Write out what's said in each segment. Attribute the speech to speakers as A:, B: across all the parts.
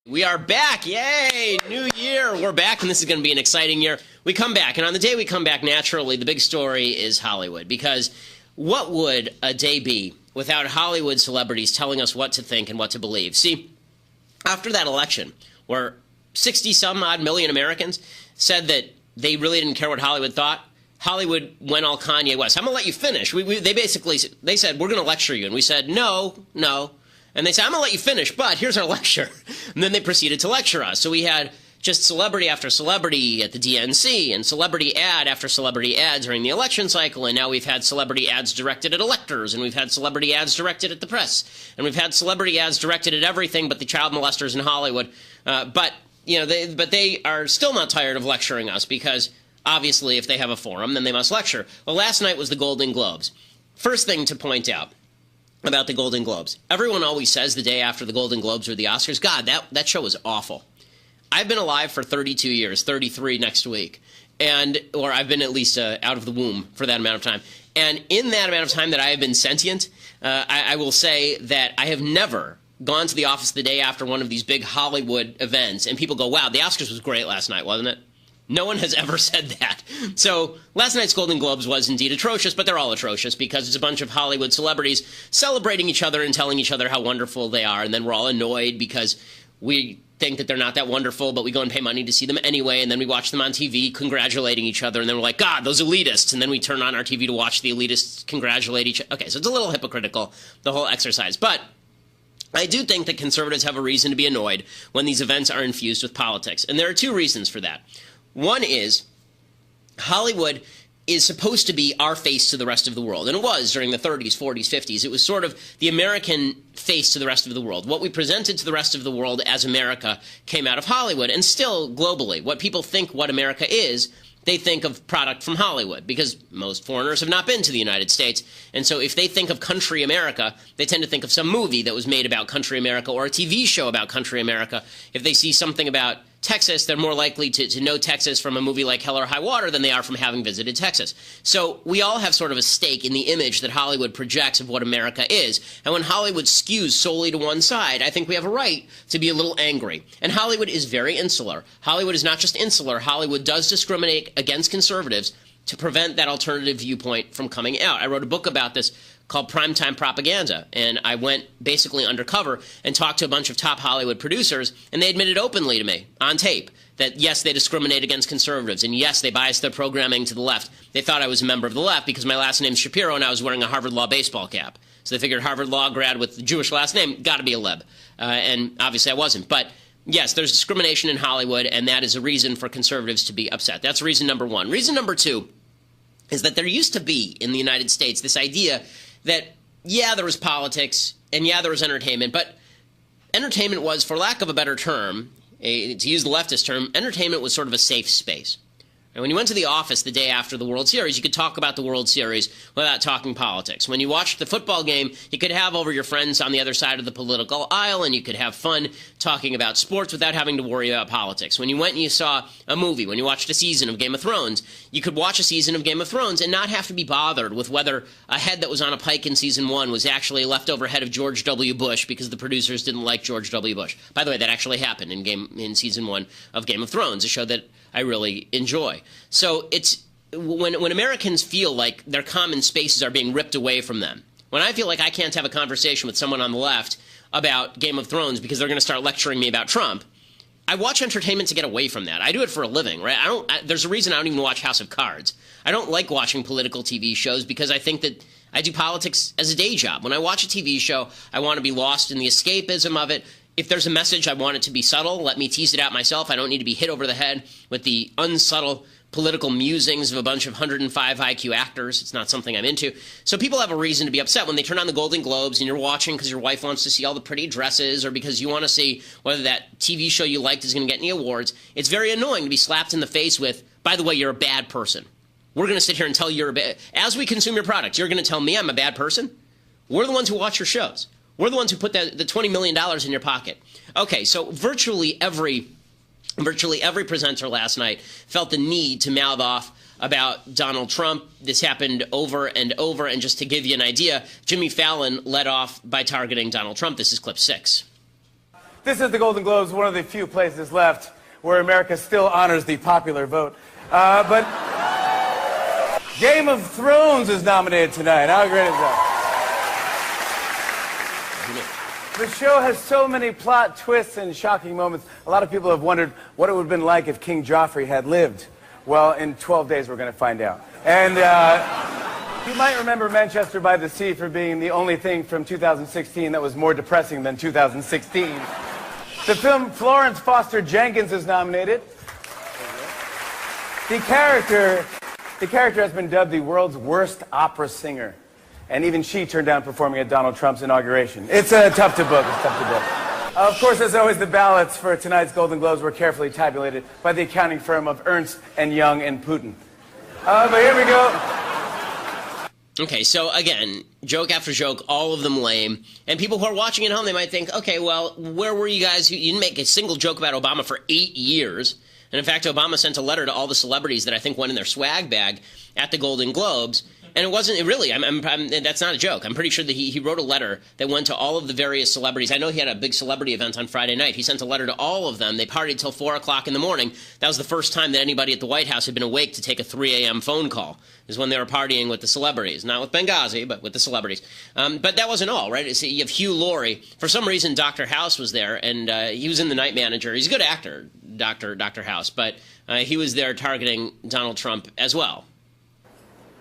A: We are back. Yay! New year. We're back, and this is going to be an exciting year. We come back, and on the day we come back, naturally, the big story is Hollywood. Because what would a day be without Hollywood celebrities telling us what to think and what to believe? See, after that election, where 60-some-odd million Americans said that they really didn't care what Hollywood thought, Hollywood went all Kanye West. I'm going to let you finish. They said, we're going to lecture you. And we said, no. And they said, I'm going to let you finish, but here's our lecture. And then they proceeded to lecture us. So we had just celebrity after celebrity at the DNC and celebrity ad after celebrity ad during the election cycle. And now we've had celebrity ads directed at electors, and we've had celebrity ads directed at the press, and we've had celebrity ads directed at everything but the child molesters in Hollywood. But they are still not tired of lecturing us because obviously if they have a forum, then they must lecture. Well, last night was the Golden Globes. First thing to point out about the Golden Globes. Everyone always says the day after the Golden Globes or the Oscars, God, that show was awful. I've been alive for 32 years, 33 next week, or I've been at least out of the womb for that amount of time. And in that amount of time that I have been sentient, I will say that I have never gone to the office the day after one of these big Hollywood events, and people go, wow, the Oscars was great last night, wasn't it? No one has ever said that. So last night's Golden Globes was indeed atrocious, but they're all atrocious because it's a bunch of Hollywood celebrities celebrating each other and telling each other how wonderful they are, and then we're all annoyed because we think that they're not that wonderful, but we go and pay money to see them anyway, and then we watch them on TV congratulating each other, and then we're like, God, those elitists, and then we turn on our TV to watch the elitists congratulate each other. Okay, so it's a little hypocritical, the whole exercise, but I do think that conservatives have a reason to be annoyed when these events are infused with politics, and there are two reasons for that. One is Hollywood is supposed to be our face to the rest of the world. And it was during the 30s, 40s, 50s. It was sort of the American face to the rest of the world. What we presented to the rest of the world as America came out of Hollywood. And still globally, what people think what America is, they think of product from Hollywood because most foreigners have not been to the United States. And so if they think of country America, they tend to think of some movie that was made about country America or a TV show about country America. If they see something about Texas, they're more likely to know Texas from a movie like Hell or High Water than they are from having visited Texas. So we all have sort of a stake in the image that Hollywood projects of what America is. And when Hollywood skews solely to one side, I think we have a right to be a little angry. And Hollywood is very insular. Hollywood is not just insular. Hollywood does discriminate against conservatives to prevent that alternative viewpoint from coming out. I wrote a book about this called Primetime Propaganda, and I went basically undercover and talked to a bunch of top Hollywood producers, and they admitted openly to me on tape that, yes, they discriminate against conservatives, and yes, they bias their programming to the left. They thought I was a member of the left because my last name's Shapiro and I was wearing a Harvard Law baseball cap. So they figured Harvard Law grad with the Jewish last name, got to be a lib. And obviously I wasn't. But yes, there's discrimination in Hollywood, and that is a reason for conservatives to be upset. That's reason number one. Reason number two is that there used to be in the United States this idea that, yeah, there was politics, and yeah, there was entertainment, but entertainment was, for lack of a better term, to use the leftist term, entertainment was sort of a safe space. And when you went to the office the day after the World Series, you could talk about the World Series without talking politics. When you watched the football game, you could have over your friends on the other side of the political aisle, and you could have fun talking about sports without having to worry about politics. When you went and you saw a movie, when you watched a season of Game of Thrones, you could watch a season of Game of Thrones and not have to be bothered with whether a head that was on a pike in season 1 was actually a leftover head of George W. Bush because the producers didn't like George W. Bush. By the way, that actually happened in season 1 of Game of Thrones, a show that I really enjoy. So it's when Americans feel like their common spaces are being ripped away from them, when I feel like I can't have a conversation with someone on the left about Game of Thrones because they're going to start lecturing me about Trump, I watch entertainment to get away from that. I do it for a living, right? There's a reason I don't even watch House of Cards. I don't like watching political TV shows because I think that I do politics as a day job. When I watch a TV show, I want to be lost in the escapism of it. If there's a message, I want it to be subtle. Let me tease it out myself. I don't need to be hit over the head with the unsubtle political musings of a bunch of 105 IQ actors. It's not something I'm into. So people have a reason to be upset when they turn on the Golden Globes and you're watching because your wife wants to see all the pretty dresses or because you want to see whether that TV show you liked is going to get any awards. It's very annoying to be slapped in the face with, by the way, you're a bad person. We're going to sit here and tell you you're a bad... As we consume your product, you're going to tell me I'm a bad person? We're the ones who watch your shows. We're the ones who put the $20 million in your pocket. Okay, so virtually every presenter last night felt the need to mouth off about Donald Trump. This happened over and over, and just to give you an idea, Jimmy Fallon led off by targeting Donald Trump. This is clip 6.
B: This is the Golden Globes, one of the few places left where America still honors the popular vote. But Game of Thrones is nominated tonight. How great is that? The show has so many plot twists and shocking moments. A lot of people have wondered what it would have been like if King Joffrey had lived. Well, in 12 days, we're going to find out. And you might remember Manchester by the Sea for being the only thing from 2016 that was more depressing than 2016. The film Florence Foster Jenkins is nominated. The character has been dubbed the world's worst opera singer. And even she turned down performing at Donald Trump's inauguration. It's tough to book. It's tough to book. Of course, as always, the ballots for tonight's Golden Globes were carefully tabulated by the accounting firm of Ernst and Young and Putin. But here we go.
A: Okay, so again, joke after joke, all of them lame. And people who are watching at home, they might think, okay, well, where were you guys? You didn't make a single joke about Obama for 8 years. And in fact, Obama sent a letter to all the celebrities that I think went in their swag bag at the Golden Globes. And it wasn't really, that's not a joke. I'm pretty sure that he wrote a letter that went to all of the various celebrities. I know he had a big celebrity event on Friday night. He sent a letter to all of them. They partied till 4 o'clock in the morning. That was the first time that anybody at the White House had been awake to take a 3 a.m. phone call, is when they were partying with the celebrities. Not with Benghazi, but with the celebrities. But that wasn't all, right? You have Hugh Laurie. For some reason, Dr. House was there, and he was in The Night Manager. He's a good actor, Dr. House, but he was there targeting Donald Trump as well.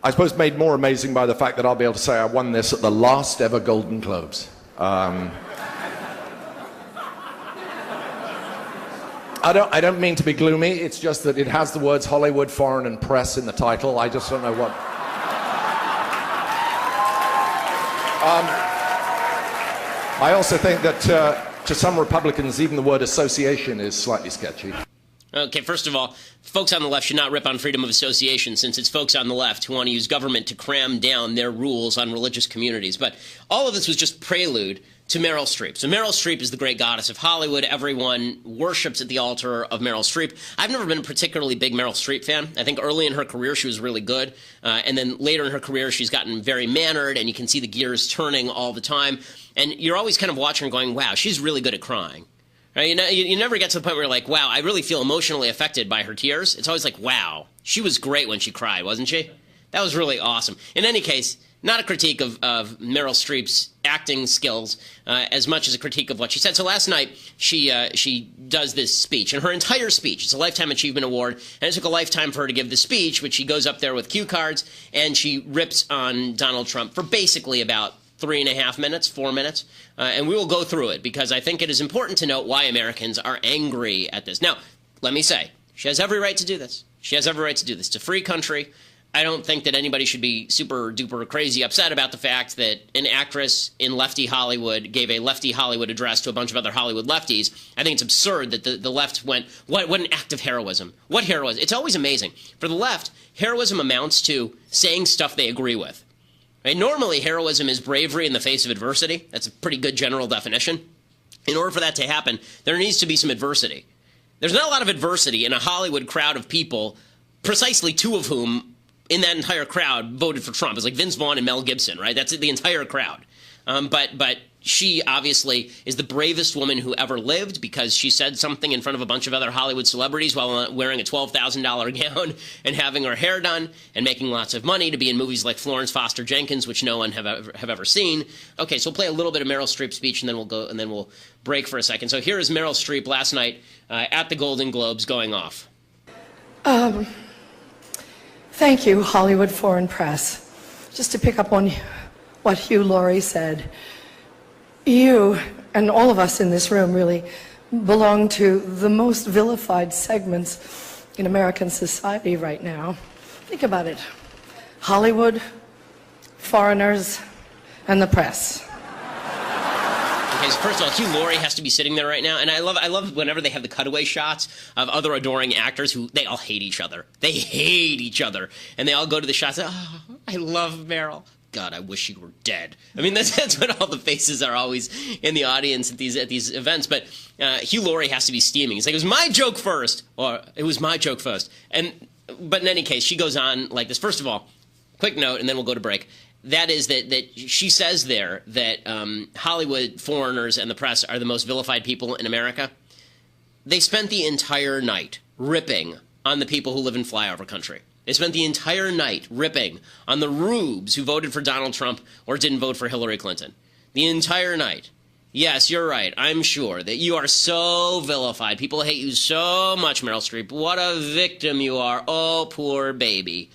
C: I suppose made more amazing by the fact that I'll be able to say I won this at the last ever Golden Globes. I don't mean to be gloomy, it's just that it has the words Hollywood, foreign and press in the title. I just don't know what... I also think that to some Republicans even the word association is slightly sketchy.
A: Okay, first of all, folks on the left should not rip on freedom of association, since it's folks on the left who want to use government to cram down their rules on religious communities. But all of this was just prelude to Meryl Streep. So Meryl Streep is the great goddess of Hollywood. Everyone worships at the altar of Meryl Streep. I've never been a particularly big Meryl Streep fan. I think early in her career she was really good. And then later in her career she's gotten very mannered, and you can see the gears turning all the time. And you're always kind of watching her going, wow, she's really good at crying. Right? You never get to the point where you're like, wow, I really feel emotionally affected by her tears. It's always like, wow, she was great when she cried, wasn't she? That was really awesome. In any case, not a critique of Meryl Streep's acting skills as much as a critique of what she said. So last night, she does this speech, and her entire speech, it's a Lifetime Achievement Award, and it took a lifetime for her to give the speech, which she goes up there with cue cards, and she rips on Donald Trump for basically about 3.5 minutes, 4 minutes, and we will go through it because I think it is important to note why Americans are angry at this. Now, let me say, she has every right to do this. She has every right to do this. It's a free country. I don't think that anybody should be super duper crazy upset about the fact that an actress in lefty Hollywood gave a lefty Hollywood address to a bunch of other Hollywood lefties. I think it's absurd that the left went, what an act of heroism. What heroism? It's always amazing. For the left, heroism amounts to saying stuff they agree with. Right? Normally, heroism is bravery in the face of adversity. That's a pretty good general definition. In order for that to happen, there needs to be some adversity. There's not a lot of adversity in a Hollywood crowd of people, precisely two of whom in that entire crowd voted for Trump. It's like Vince Vaughn and Mel Gibson, right? That's the entire crowd. But she obviously is the bravest woman who ever lived because she said something in front of a bunch of other Hollywood celebrities while wearing a $12,000 gown and having her hair done and making lots of money to be in movies like Florence Foster Jenkins, which no one have ever seen. Okay, so we'll play a little bit of Meryl Streep's speech and then we'll break for a second. So here is Meryl Streep last night at the Golden Globes going off.
D: Thank you, Hollywood Foreign Press. Just to pick up on what Hugh Laurie said, you and all of us in this room really belong to the most vilified segments in American society right now. Think about it. Hollywood, foreigners, and the press.
A: Okay, so first of all, Hugh Laurie has to be sitting there right now, and I love whenever they have the cutaway shots of other adoring actors who, they all hate each other. They hate each other, and they all go to the shots, oh, I love Meryl. God, I wish you were dead. I mean, that's what all the faces are always in the audience at these events. But Hugh Laurie has to be steaming. He's like, it was my joke first, or it was my joke first. But in any case, she goes on like this. First of all, quick note, and then we'll go to break. That is that she says there that Hollywood foreigners and the press are the most vilified people in America. They spent the entire night ripping on the people who live in flyover country. They spent the entire night ripping on the rubes who voted for Donald Trump or didn't vote for Hillary Clinton. The entire night. Yes, you're right. I'm sure that you are so vilified. People hate you so much, Meryl Streep. What a victim you are. Oh, poor baby.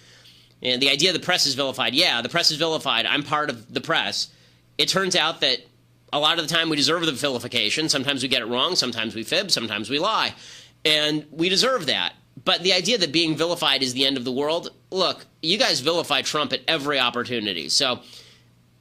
A: And the idea the press is vilified. Yeah, the press is vilified. I'm part of the press. It turns out that a lot of the time we deserve the vilification. Sometimes we get it wrong. Sometimes we fib. Sometimes we lie. And we deserve that. But the idea that being vilified is the end of the world, look, you guys vilify Trump at every opportunity. So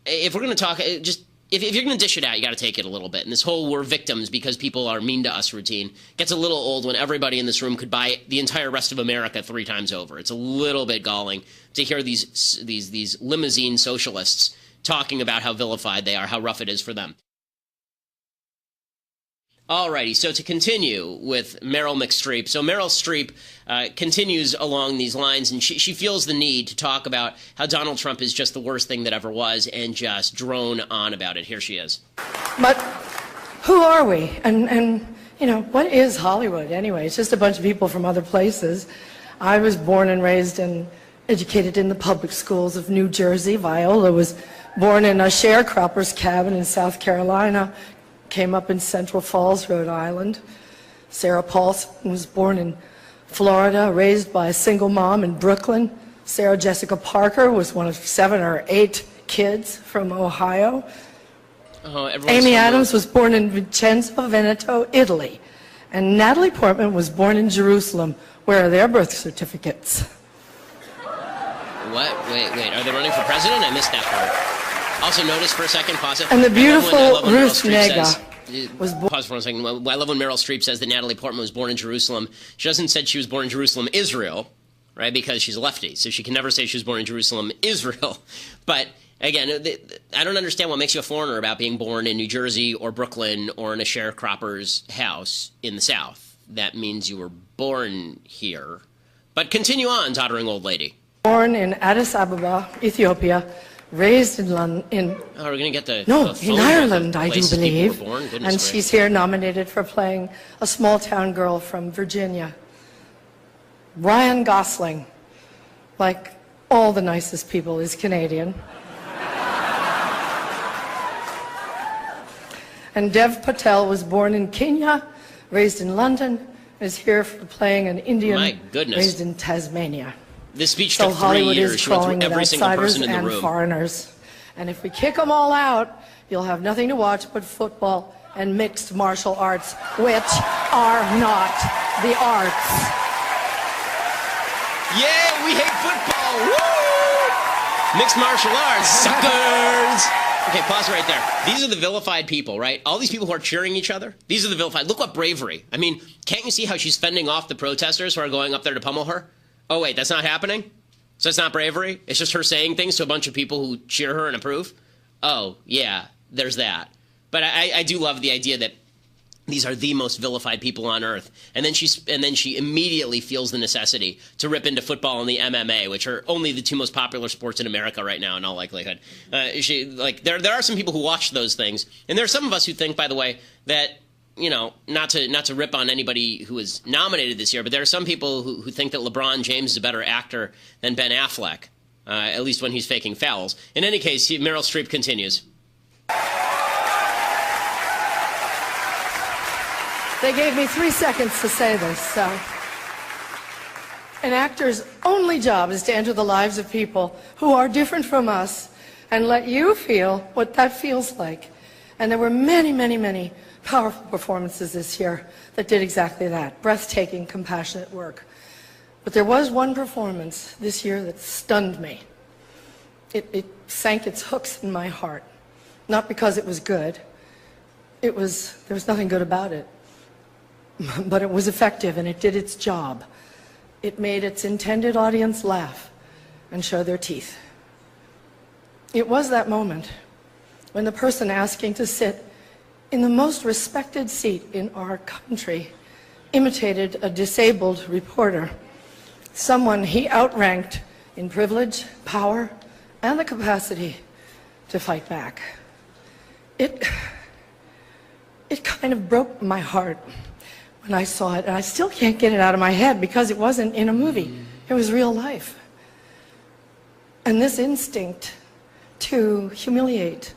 A: if we're going to talk, just if you're going to dish it out, you got to take it a little bit. And this whole we're victims because people are mean to us routine gets a little old when everybody in this room could buy the entire rest of America 3 times over. It's a little bit galling to hear these limousine socialists talking about how vilified they are, how rough it is for them. Alrighty, so to continue with Meryl McStreep. So Meryl Streep continues along these lines, and she feels the need to talk about how Donald Trump is just the worst thing that ever was and just drone on about it. Here she is.
D: But who are we? And you know, what is Hollywood anyway? It's just a bunch of people from other places. I was born and raised and educated in the public schools of New Jersey. Viola was born in a sharecropper's cabin in South Carolina. Came up in Central Falls, Rhode Island. Sarah Paulson was born in Florida, raised by a single mom in Brooklyn. Sarah Jessica Parker was one of 7 or 8 kids from Ohio. Amy Adams was born in Vicenza, Veneto, Italy. And Natalie Portman was born in Jerusalem. Where are their birth certificates?
A: What? Wait. Are they running for president? I missed that part. Also, notice for a second, pause it.
D: And the beautiful Ruth Negga was born.
A: Pause for 1 second. I love when Meryl Streep says that Natalie Portman was born in Jerusalem. She doesn't say she was born in Jerusalem, Israel, right? Because she's a lefty, so she can never say she was born in Jerusalem, Israel. But again, I don't understand what makes you a foreigner about being born in New Jersey or Brooklyn or in a sharecropper's house in the South. That means you were born here. But continue on, tottering old lady.
D: Born in Addis Ababa, Ethiopia. Raised in London.
A: Oh, we're going to get the
D: in Ireland, I do believe. And
A: she's
D: she's here nominated for playing a small-town girl from Virginia. Ryan Gosling, like all the nicest people, is Canadian. And Dev Patel was born in Kenya, raised in London, is here for playing an Indian raised in Tasmania.
A: This speech
D: so
A: took 3
D: Hollywood
A: years.
D: is
A: She went
D: crawling
A: through every
D: with
A: single
D: outsiders
A: person in the
D: and
A: room.
D: foreigners. And if we kick them all out, you'll have nothing to watch but football and mixed martial arts, which are not the arts.
A: Yeah, we hate football. Woo! Mixed martial arts, suckers. Okay, pause right there. These are the vilified people, right? All these people who are cheering each other, these are the vilified. Look what bravery. I mean, can't you see how she's fending off the protesters who are going up there to pummel her? Oh, wait, that's not happening? So it's not bravery? It's just her saying things to a bunch of people who cheer her and approve? Oh, yeah, there's that. But I do love the idea that these are the most vilified people on earth. And then she immediately feels the necessity to rip into football and the MMA, which are only the 2 most popular sports in America right now in all likelihood. There are some people who watch those things. And there are some of us who think, by the way, that, you know, not to rip on anybody who was nominated this year, but there are some people who think that LeBron James is a better actor than Ben Affleck, at least when he's faking fouls. In any case, Meryl Streep continues.
D: They gave me 3 seconds to say this, so. An actor's only job is to enter the lives of people who are different from us and let you feel what that feels like. And there were many, many, many powerful performances this year that did exactly that. Breathtaking, compassionate work. But there was one performance this year that stunned me. It sank its hooks in my heart. Not because it was good. There was nothing good about it. But it was effective and it did its job. It made its intended audience laugh and show their teeth. It was that moment when the person asking to sit in the most respected seat in our country imitated a disabled reporter, someone he outranked in privilege, power, and the capacity to fight back. It kind of broke my heart when I saw it, and I still can't get it out of my head because it wasn't in a movie. It was real life. And this instinct to humiliate,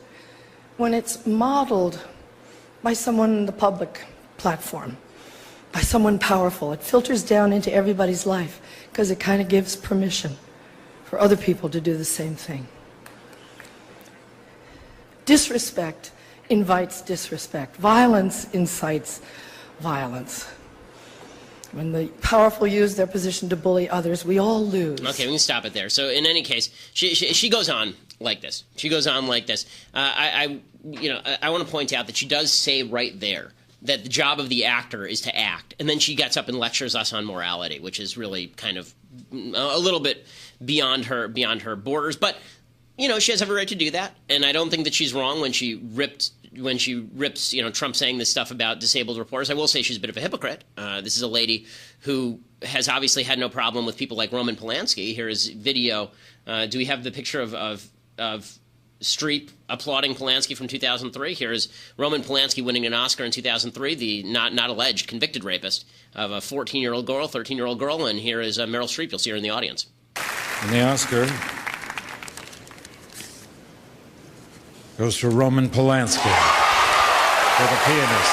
D: when it's modeled by someone in the public platform, by someone powerful, it filters down into everybody's life because it kind of gives permission for other people to do the same thing. Disrespect invites disrespect. Violence incites violence. When the powerful use their position to bully others, we all lose.
A: Okay, we can stop it there. So in any case, she goes on like this. She goes on like this. I want to point out that she does say right there that the job of the actor is to act, and then she gets up and lectures us on morality, which is really kind of a little bit beyond her borders. But she has every right to do that, and I don't think that she's wrong when she rips Trump saying this stuff about disabled reporters. I will say she's a bit of a hypocrite. This is a lady who has obviously had no problem with people like Roman Polanski. Here is video. Do we have the picture of Streep applauding Polanski from 2003? Here is Roman Polanski winning an Oscar in 2003, the not alleged convicted rapist of a 14-year-old girl, 13-year-old girl, and here is Meryl Streep. You'll see her in the audience.
E: And the Oscar goes to Roman Polanski for The Pianist.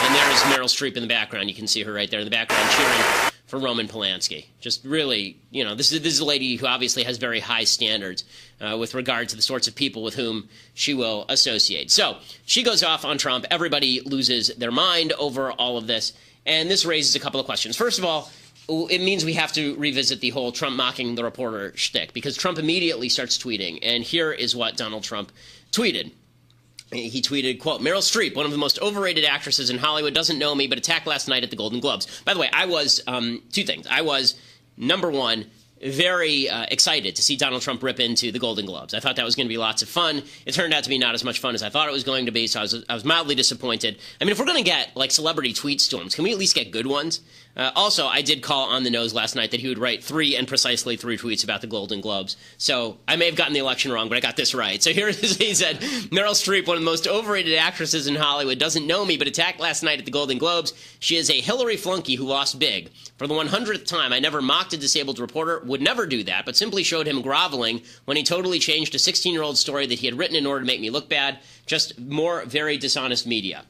A: And there is Meryl Streep in the background. You can see her right there in the background cheering for Roman Polanski. Just really, this is a lady who obviously has very high standards with regard to the sorts of people with whom she will associate. So she goes off on Trump. Everybody loses their mind over all of this. And this raises a couple of questions. First of all, it means we have to revisit the whole Trump mocking the reporter shtick, because Trump immediately starts tweeting. And here is what Donald Trump tweeted. He tweeted, quote, Meryl Streep, one of the most overrated actresses in Hollywood, doesn't know me, but attacked last night at the Golden Globes. By the way, I was, two things. I was, number one, very excited to see Donald Trump rip into the Golden Globes. I thought that was going to be lots of fun. It turned out to be not as much fun as I thought it was going to be, so I was mildly disappointed. I mean, if we're going to get, like, celebrity tweet storms, can we at least get good ones? Also, I did call on the nose last night that he would write precisely three tweets about the Golden Globes. So I may have gotten the election wrong, but I got this right. So here it is. He said, Meryl Streep, one of the most overrated actresses in Hollywood, doesn't know me, but attacked last night at the Golden Globes. She is a Hillary flunky who lost big. For the 100th time, I never mocked a disabled reporter, would never do that, but simply showed him groveling when he totally changed a 16-year-old story that he had written in order to make me look bad. Just more very dishonest media.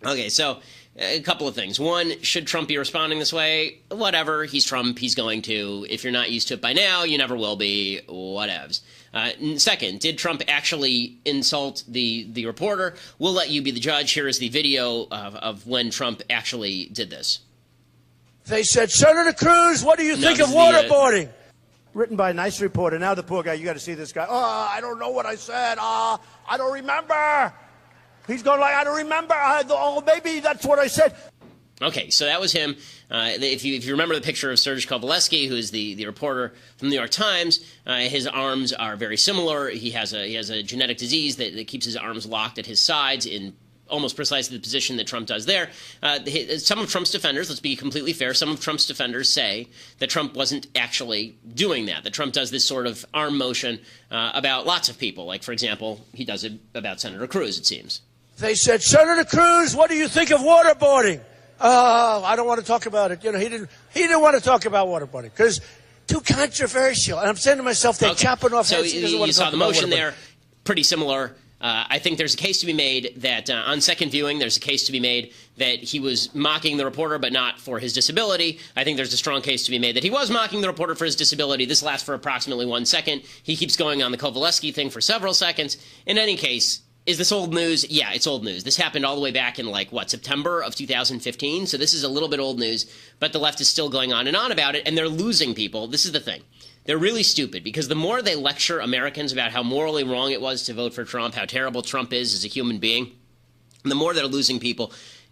A: Okay, so a couple of things. One, should Trump be responding this way? Whatever. He's Trump. He's going to. If you're not used to it by now, you never will be. Whatevs. Second, did Trump actually insult the reporter? We'll let you be the judge. Here is the video of when Trump actually did this.
F: They said, Senator Cruz, what do you think of waterboarding? Written by a nice reporter. Now the poor guy, you got to see this guy. Oh, I don't know what I said. I don't remember. He's going like, I don't remember. Oh, maybe that's what I said.
A: Okay, so that was him. If you remember the picture of Serge Kovaleski, who is the reporter from the New York Times, his arms are very similar. He has a genetic disease that keeps his arms locked at his sides in almost precisely the position that Trump does there. Some of Trump's defenders, let's be completely fair, some of Trump's defenders say that Trump wasn't actually doing that Trump does this sort of arm motion about lots of people. Like, for example, he does it about Senator Cruz, it seems.
F: They said, Senator Cruz, what do you think of waterboarding? I don't want to talk about it. He didn't want to talk about waterboarding because too controversial. And I'm saying to myself, they're chopping off heads.
A: So you saw the motion there, pretty similar. I think there's a case to be made that on second viewing, there's a case to be made that he was mocking the reporter, but not for his disability. I think there's a strong case to be made that he was mocking the reporter for his disability. This lasts for approximately 1 second. He keeps going on the Kovaleski thing for several seconds. In any case, is this old news? Yeah, it's old news. This happened all the way back in, September of 2015. So this is a little bit old news, but the left is still going on and on about it, and they're losing people. This is the thing. They're really stupid because the more they lecture Americans about how morally wrong it was to vote for Trump, how terrible Trump is as a human being, the more they're losing people.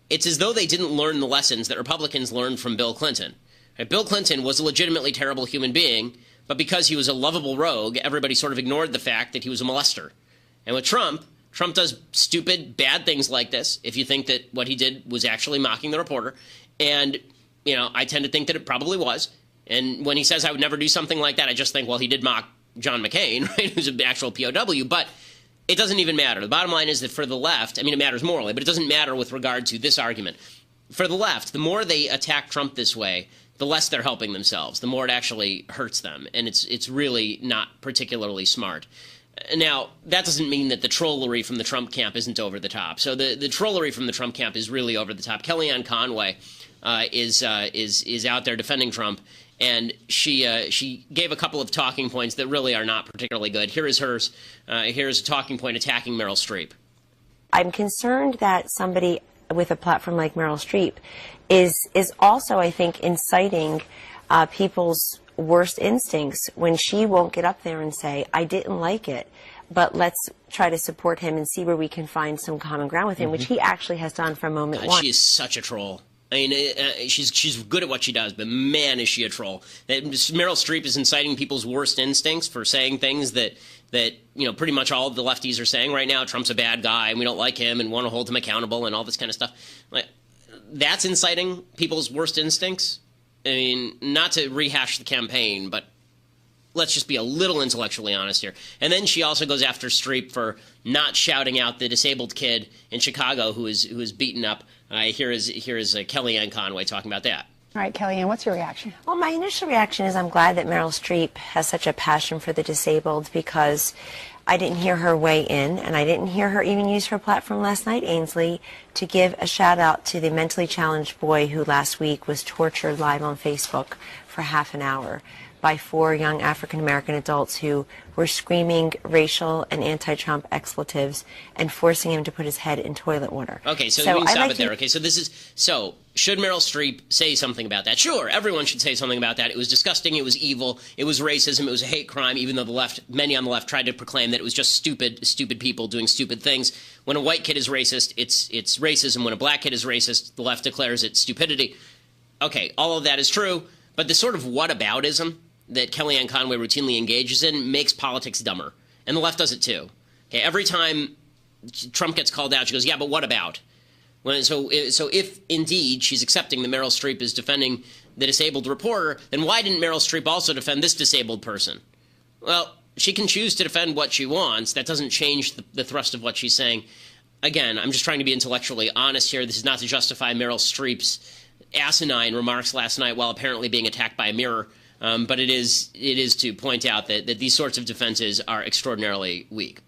A: It's as though they didn't learn the lessons that Republicans learned from Bill Clinton. Right? Bill Clinton was a legitimately terrible human being, but because he was a lovable rogue, everybody sort of ignored the fact that he was a molester. And with Trump does stupid, bad things like this, if you think that what he did was actually mocking the reporter. And, you know, I tend to think that it probably was. And when he says I would never do something like that, I just think, well, he did mock John McCain, right, who's an actual POW. But it doesn't even matter. The bottom line is that for the left, I mean, it matters morally, but it doesn't matter with regard to this argument. For the left, the more they attack Trump this way, the less they're helping themselves, the more it actually hurts them. And it's really not particularly smart. Now, that doesn't mean that the trollery from the Trump camp isn't over the top. So the trollery from the Trump camp is really over the top. Kellyanne Conway is out there defending Trump, and she gave a couple of talking points that really are not particularly good. Here is hers. Here's a talking point attacking Meryl Streep.
G: I'm concerned that somebody with a platform like Meryl Streep is also, I think, inciting people's worst instincts when she won't get up there and say, I didn't like it, but let's try to support him and see where we can find some common ground with him, which he actually has done from moment one.
A: She is such a troll. I mean, she's good at what she does, but man, is she a troll. Meryl Streep is inciting people's worst instincts for saying things that you know, pretty much all of the lefties are saying right now. Trump's a bad guy, and we don't like him, and want to hold him accountable, and all this kind of stuff. Like, that's inciting people's worst instincts. I mean, not to rehash the campaign, but let's just be a little intellectually honest here. And then she also goes after Streep for not shouting out the disabled kid in Chicago who is beaten up. Here is Kellyanne Conway talking about that.
H: All right, Kellyanne, what's your reaction?
G: Well, my initial reaction is I'm glad that Meryl Streep has such a passion for the disabled, because I didn't hear her weigh in, and I didn't hear her even use her platform last night, Ainsley, to give a shout out to the mentally challenged boy who last week was tortured live on Facebook for half an hour by 4 young African-American adults who were screaming racial and anti-Trump expletives and forcing him to put his head in toilet water.
A: Okay, so we can stop it there. Okay, so should Meryl Streep say something about that? Sure, everyone should say something about that. It was disgusting, it was evil, it was racism, it was a hate crime, even though many on the left tried to proclaim that it was just stupid people doing stupid things. When a white kid is racist, it's racism. When a black kid is racist, the left declares it stupidity. Okay, all of that is true, but the sort of whataboutism that Kellyanne Conway routinely engages in makes politics dumber. And the left does it too. Okay, every time Trump gets called out, she goes, yeah, but what about? So if indeed she's accepting that Meryl Streep is defending the disabled reporter, then why didn't Meryl Streep also defend this disabled person? Well, she can choose to defend what she wants. That doesn't change the thrust of what she's saying. Again, I'm just trying to be intellectually honest here. This is not to justify Meryl Streep's asinine remarks last night while apparently being attacked by a mirror. But it is to point out that these sorts of defenses are extraordinarily weak.